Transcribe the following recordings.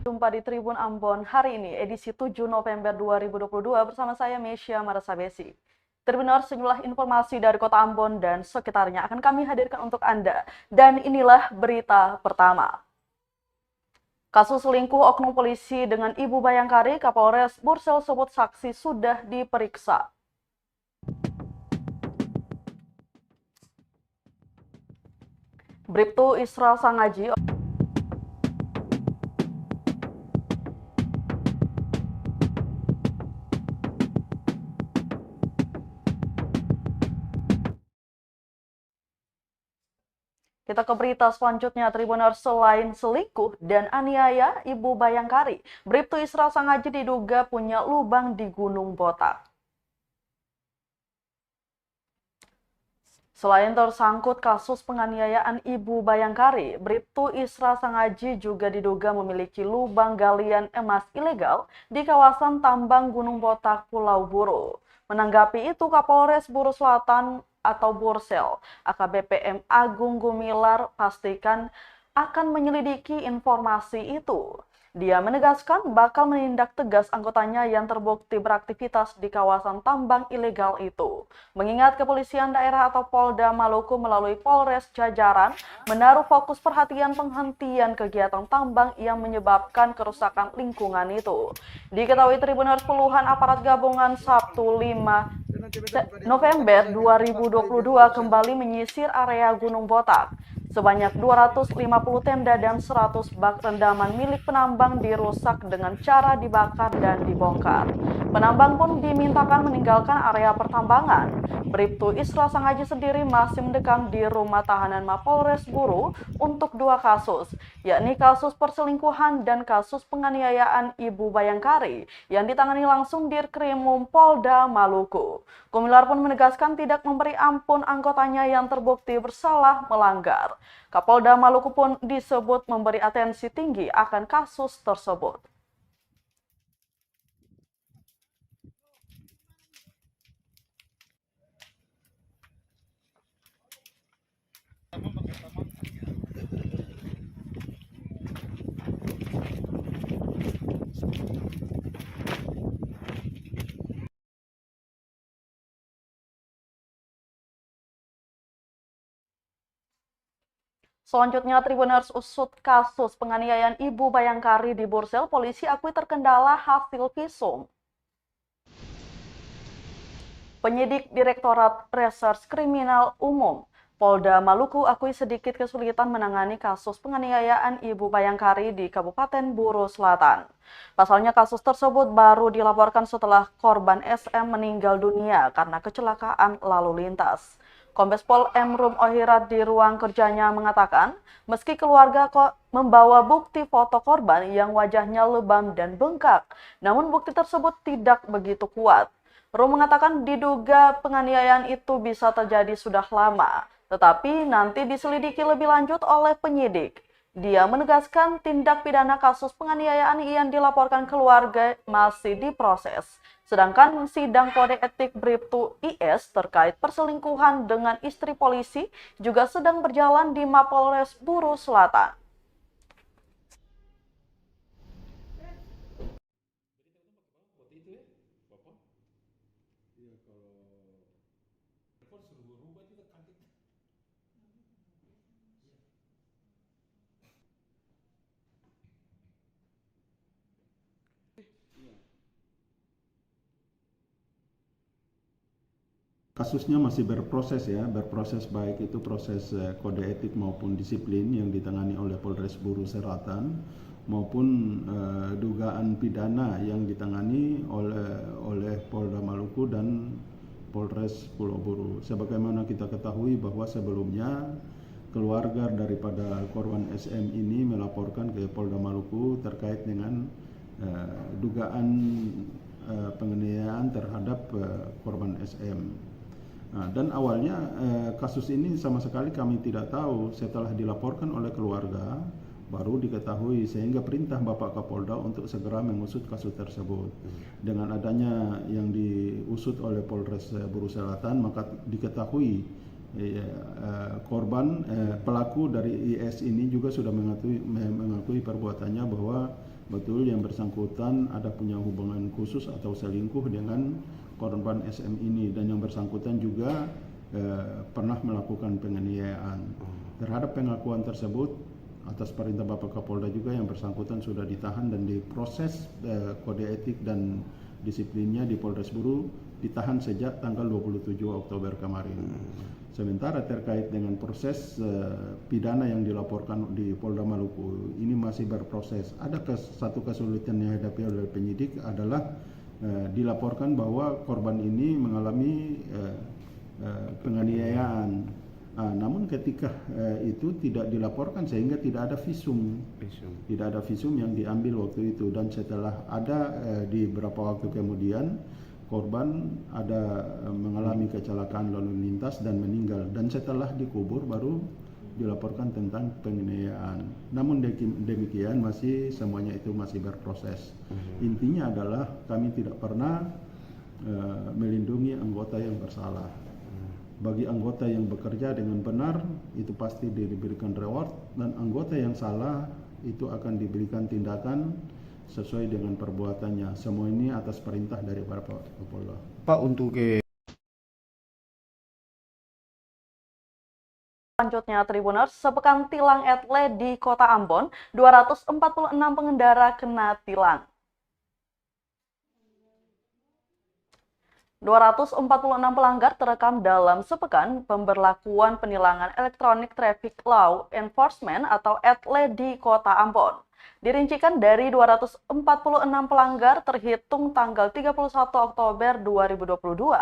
Jumpa di Tribun Ambon hari ini, edisi 7 November 2022 bersama saya Mesya Marasabesi. Tribuners, sejumlah informasi dari kota Ambon dan sekitarnya akan kami hadirkan untuk Anda. Dan inilah berita pertama. Kasus selingkuh oknum polisi dengan Ibu Bayangkari, Kapolres Bursel sebut saksi sudah diperiksa. Bribtu Isra Sangaji. Kita ke berita selanjutnya, Tribuners, selain selingkuh dan aniaya Ibu Bayangkari, Bribtu Isra Sangaji diduga punya lubang di Gunung Botak. Selain tersangkut kasus penganiayaan Ibu Bayangkari, Bribtu Isra Sangaji juga diduga memiliki lubang galian emas ilegal di kawasan tambang Gunung Botak, Pulau Buru. Menanggapi itu, Kapolres Buru Selatan atau Bursel, AKBP M. Agung Gumilar pastikan akan menyelidiki informasi itu. Dia menegaskan bakal menindak tegas anggotanya yang terbukti beraktivitas di kawasan tambang ilegal itu. Mengingat kepolisian daerah atau Polda Maluku melalui Polres jajaran menaruh fokus perhatian penghentian kegiatan tambang yang menyebabkan kerusakan lingkungan itu. Diketahui Tribuners, puluhan aparat gabungan Sabtu 5 November 2022 kembali menyisir area Gunung Botak. Sebanyak 250 tenda dan 100 bak rendaman milik penambang dirusak dengan cara dibakar dan dibongkar. Penambang pun dimintakan meninggalkan area pertambangan. Bribtu Isra Sangaji sendiri masih mendekam di rumah tahanan Mapolres Buru untuk 2 kasus, yakni kasus perselingkuhan dan kasus penganiayaan Ibu Bayangkari yang ditangani langsung Dirkrimum Polda Maluku. Gumilar pun menegaskan tidak memberi ampun anggotanya yang terbukti bersalah melanggar. Kapolda Maluku pun disebut memberi atensi tinggi akan kasus tersebut. Selanjutnya, Tribuners, usut kasus penganiayaan Ibu Bayangkari di Bursel, polisi akui terkendala hasil visum. Penyidik Direktorat Reserse Kriminal Umum Polda Maluku akui sedikit kesulitan menangani kasus penganiayaan Ibu Bayangkari di Kabupaten Buru Selatan. Pasalnya kasus tersebut baru dilaporkan setelah korban SM meninggal dunia karena kecelakaan lalu lintas. Kombes Pol M. Rum Ohirat di ruang kerjanya mengatakan, meski keluarga membawa bukti foto korban yang wajahnya lebam dan bengkak, namun bukti tersebut tidak begitu kuat. Rum mengatakan diduga penganiayaan itu bisa terjadi sudah lama, tetapi nanti diselidiki lebih lanjut oleh penyidik. Dia menegaskan tindak pidana kasus penganiayaan yang dilaporkan keluarga masih diproses. Sedangkan sidang kode etik Bribtu IS terkait perselingkuhan dengan istri polisi juga sedang berjalan di Mapolres Buru Selatan. Kasusnya masih berproses ya, berproses baik itu proses kode etik maupun disiplin yang ditangani oleh Polres Buru Selatan maupun dugaan pidana yang ditangani oleh Polda Maluku dan Polres Pulau Buru. Sebagaimana kita ketahui bahwa sebelumnya keluarga daripada korban SM ini melaporkan ke Polda Maluku terkait dengan dugaan penganiayaan terhadap korban SM. Dan awalnya kasus ini sama sekali kami tidak tahu, setelah dilaporkan oleh keluarga baru diketahui, sehingga perintah Bapak Kapolda untuk segera mengusut kasus tersebut. Dengan adanya yang diusut oleh Polres Buru Selatan, maka diketahui korban pelaku dari IS ini juga sudah mengakui perbuatannya bahwa betul yang bersangkutan ada punya hubungan khusus atau selingkuh dengan korban SM ini, dan yang bersangkutan juga pernah melakukan penganiayaan. Terhadap pengakuan tersebut, atas perintah Bapak Kapolda juga yang bersangkutan sudah ditahan dan diproses kode etik dan disiplinnya di Polres Buru, ditahan sejak tanggal 27 Oktober kemarin. Sementara terkait dengan proses pidana yang dilaporkan di Polda Maluku, ini masih berproses. Ada satu kesulitan yang dihadapi oleh penyidik adalah dilaporkan bahwa korban ini mengalami penganiayaan. Namun ketika itu tidak dilaporkan sehingga tidak ada visum. Tidak ada visum yang diambil waktu itu, dan setelah ada di beberapa waktu kemudian korban ada mengalami kecelakaan lalu lintas dan meninggal, dan setelah dikubur baru dilaporkan tentang penganiayaan. Namun demikian semuanya itu masih berproses. Intinya adalah kami tidak pernah melindungi anggota yang bersalah. Bagi anggota yang bekerja dengan benar, itu pasti diberikan reward, dan anggota yang salah itu akan diberikan tindakan sesuai dengan perbuatannya. Semua ini atas perintah dari Bapak Kapolda. Pak, untuk Selanjutnya, Tribuners, sepekan tilang etle di Kota Ambon, 246 pengendara kena tilang. 246 pelanggar terekam dalam sepekan pemberlakuan penilangan Electronic Traffic Law Enforcement atau ETLE di Kota Ambon. Dirincikan dari 246 pelanggar terhitung tanggal 31 Oktober 2022,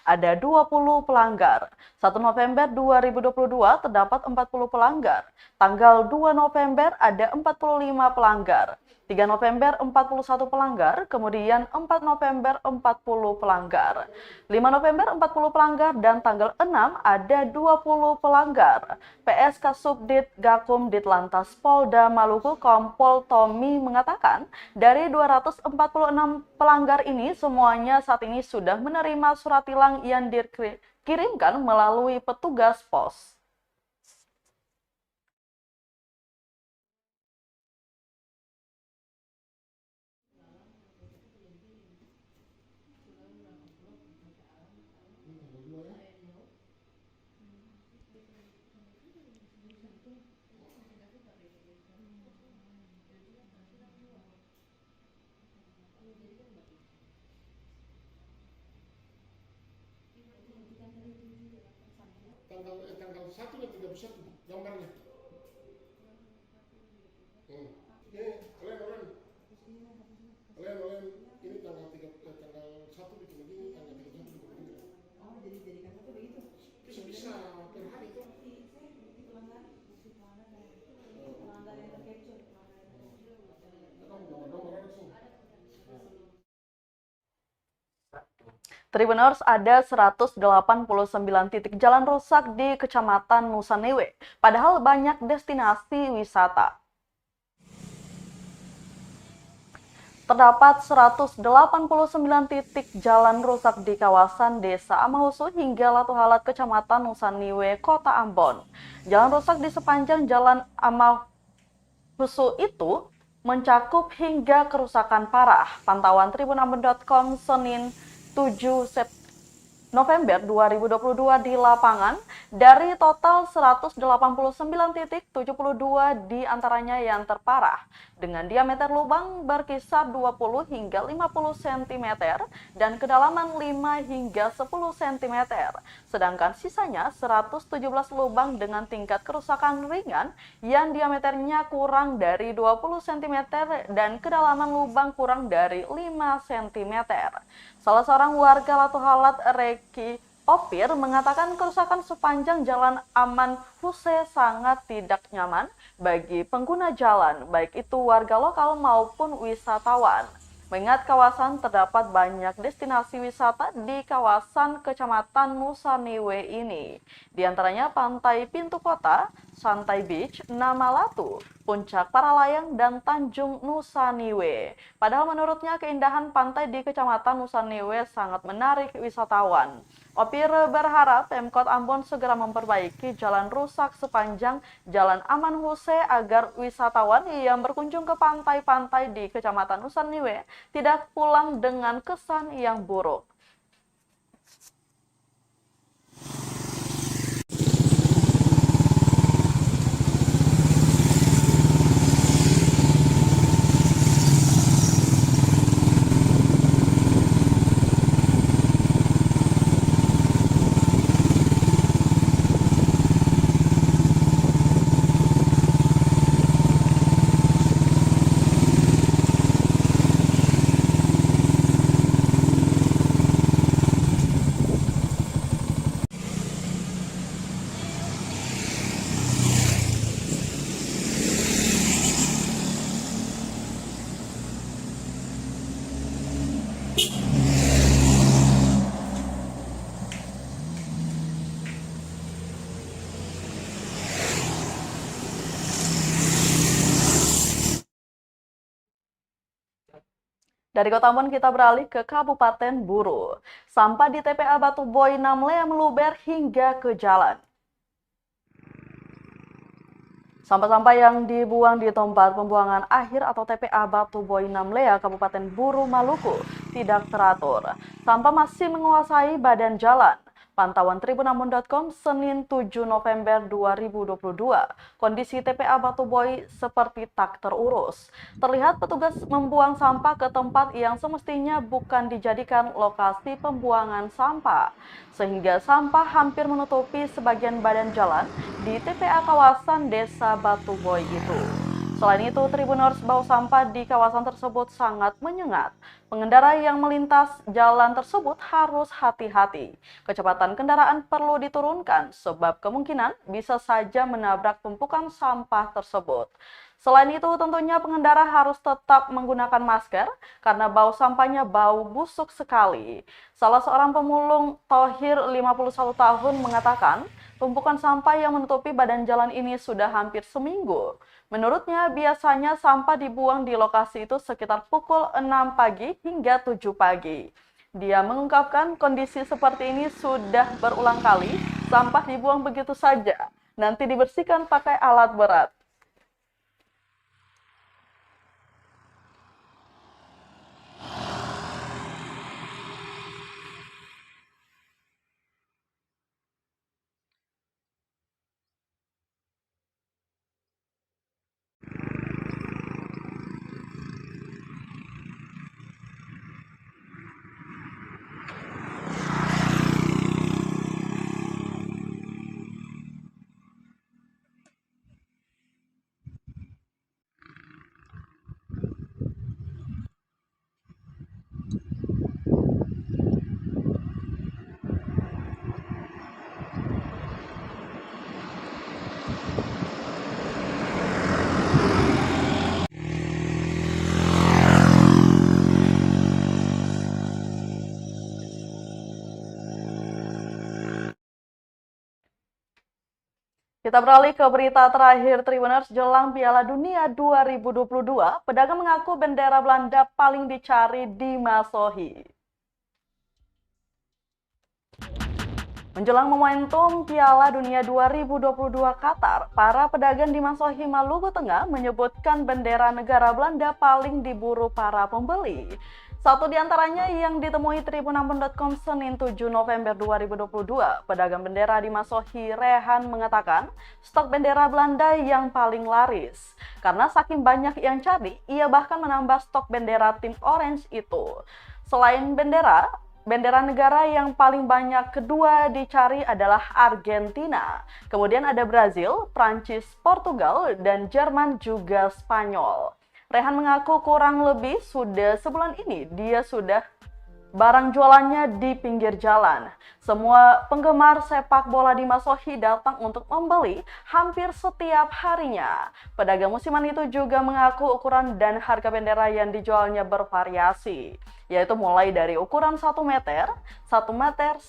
ada 20 pelanggar. 1 November 2022 terdapat 40 pelanggar. Tanggal 2 November ada 45 pelanggar. 3 November 41 pelanggar, kemudian 4 November 40 pelanggar. 5 November 40 pelanggar, dan tanggal 6 ada 20 pelanggar. PSK Subdit Gakum Ditlantas Polda Maluku Kompol Tommy mengatakan dari 246 pelanggar ini semuanya saat ini sudah menerima surat tilang yang dikirimkan melalui petugas pos. Tanggal 1 dan 31 gambarnya. Kalian ini tanggal 1 bikin begini, tanggal 31 bikin begini. Oh, jadi karena itu begitu. Bisa per hari itu. Pelanggar yang tercapture. Nomor langsung. Tribuners, ada 189 titik jalan rusak di Kecamatan Nusanewe, padahal banyak destinasi wisata. Terdapat 189 titik jalan rusak di kawasan Desa Amahusu hingga Latuhalat, Kecamatan Nusanewe, Kota Ambon. Jalan rusak di sepanjang Jalan Amahusu itu mencakup hingga kerusakan parah. Pantauan tribunambon.com Senin 7 November 2022 di lapangan, dari total 189 titik, 72 di antaranya yang terparah dengan diameter lubang berkisar 20 hingga 50 cm dan kedalaman 5 hingga 10 cm. Sedangkan sisanya 117 lubang dengan tingkat kerusakan ringan yang diameternya kurang dari 20 cm dan kedalaman lubang kurang dari 5 cm. Salah seorang warga Latuhalat, Reki Opir, mengatakan kerusakan sepanjang Jalan Aman Huse sangat tidak nyaman bagi pengguna jalan, baik itu warga lokal maupun wisatawan. Mengingat kawasan terdapat banyak destinasi wisata di kawasan Kecamatan Nusanewe ini, di antaranya Pantai Pintu Kota, Santai Beach, Namalatu, Puncak Paralayang, dan Tanjung Nusaniwe. Padahal menurutnya keindahan pantai di Kecamatan Nusaniwe sangat menarik wisatawan. Opir berharap Pemkot Ambon segera memperbaiki jalan rusak sepanjang Jalan Aman Huse agar wisatawan yang berkunjung ke pantai-pantai di Kecamatan Nusaniwe tidak pulang dengan kesan yang buruk. Dari Kota Ambon kita beralih ke Kabupaten Buru. Sampah di TPA Batu Boy Namlea meluber hingga ke jalan. Sampah-sampah yang dibuang di tempat pembuangan akhir atau TPA Batu Boy Namlea, Kabupaten Buru, Maluku tidak teratur. Sampah masih menguasai badan jalan. Pantauan tribunambon.com Senin 7 November 2022. Kondisi TPA Batu Boy seperti tak terurus. Terlihat petugas membuang sampah ke tempat yang semestinya bukan dijadikan lokasi pembuangan sampah. Sehingga sampah hampir menutupi sebagian badan jalan di TPA kawasan Desa Batu Boy itu. Selain itu, Tribuners, bau sampah di kawasan tersebut sangat menyengat. Pengendara yang melintas jalan tersebut harus hati-hati. Kecepatan kendaraan perlu diturunkan sebab kemungkinan bisa saja menabrak tumpukan sampah tersebut. Selain itu, tentunya pengendara harus tetap menggunakan masker karena bau sampahnya bau busuk sekali. Salah seorang pemulung Thohir 51 tahun mengatakan, tumpukan sampah yang menutupi badan jalan ini sudah hampir seminggu. Menurutnya, biasanya sampah dibuang di lokasi itu sekitar pukul 6 pagi hingga 7 pagi. Dia mengungkapkan kondisi seperti ini sudah berulang kali, sampah dibuang begitu saja, nanti dibersihkan pakai alat berat. Kita beralih ke berita terakhir Tribuners jelang Piala Dunia 2022. Pedagang mengaku bendera Belanda paling dicari di Masohi. Menjelang momentum Piala Dunia 2022 Qatar, para pedagang di Masohi, Maluku Tengah menyebutkan bendera negara Belanda paling diburu para pembeli. Satu di antaranya yang ditemui tribunambon.com Senin 7 November 2022, pedagang bendera di Masohi, Rehan, mengatakan stok bendera Belanda yang paling laris. Karena saking banyak yang cari, ia bahkan menambah stok bendera tim Orange itu. Selain bendera negara yang paling banyak kedua dicari adalah Argentina. Kemudian ada Brazil, Prancis, Portugal, dan Jerman juga Spanyol. Rehan mengaku kurang lebih sudah sebulan ini dia sudah barang jualannya di pinggir jalan. Semua penggemar sepak bola di Masohi datang untuk membeli hampir setiap harinya. Pedagang musiman itu juga mengaku ukuran dan harga bendera yang dijualnya bervariasi, yaitu mulai dari ukuran 1 meter, 1,5 meter,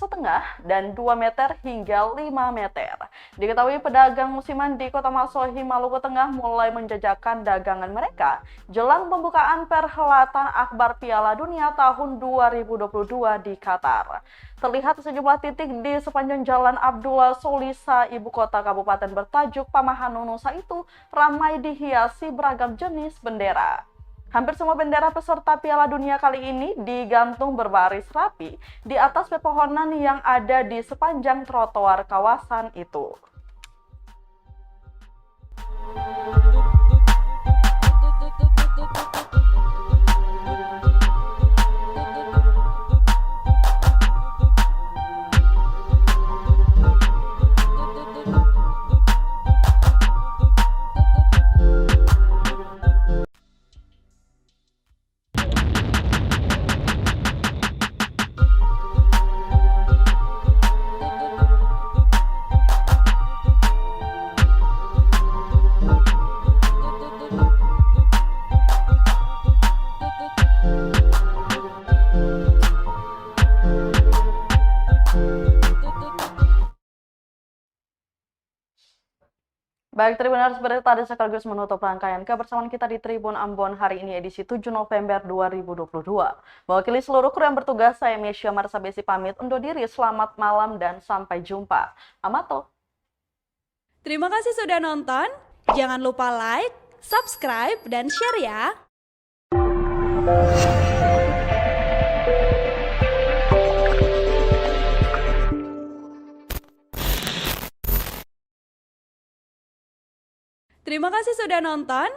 dan 2 meter hingga 5 meter. Diketahui pedagang musiman di Kota Masohi, Maluku Tengah mulai menjajakan dagangan mereka jelang pembukaan perhelatan Akbar Piala Dunia tahun 2022 di Qatar. Terlihat sejumlah titik di sepanjang Jalan Abdullah Solisa, ibu kota kabupaten bertajuk Pamahan Nusa itu ramai dihiasi beragam jenis bendera. Hampir semua bendera peserta Piala Dunia kali ini digantung berbaris rapi di atas pepohonan yang ada di sepanjang trotoar kawasan itu. Baik, Tribuners, seperti tadi sekaligus menutup rangkaian kebersamaan kita di Tribun Ambon hari ini edisi 7 November 2022. Mewakili seluruh kru yang bertugas, saya Mesya Marsabesi pamit undur diri. Selamat malam dan sampai jumpa. Amato. Terima kasih sudah nonton. Jangan lupa like, subscribe, dan share ya. Terima kasih sudah nonton.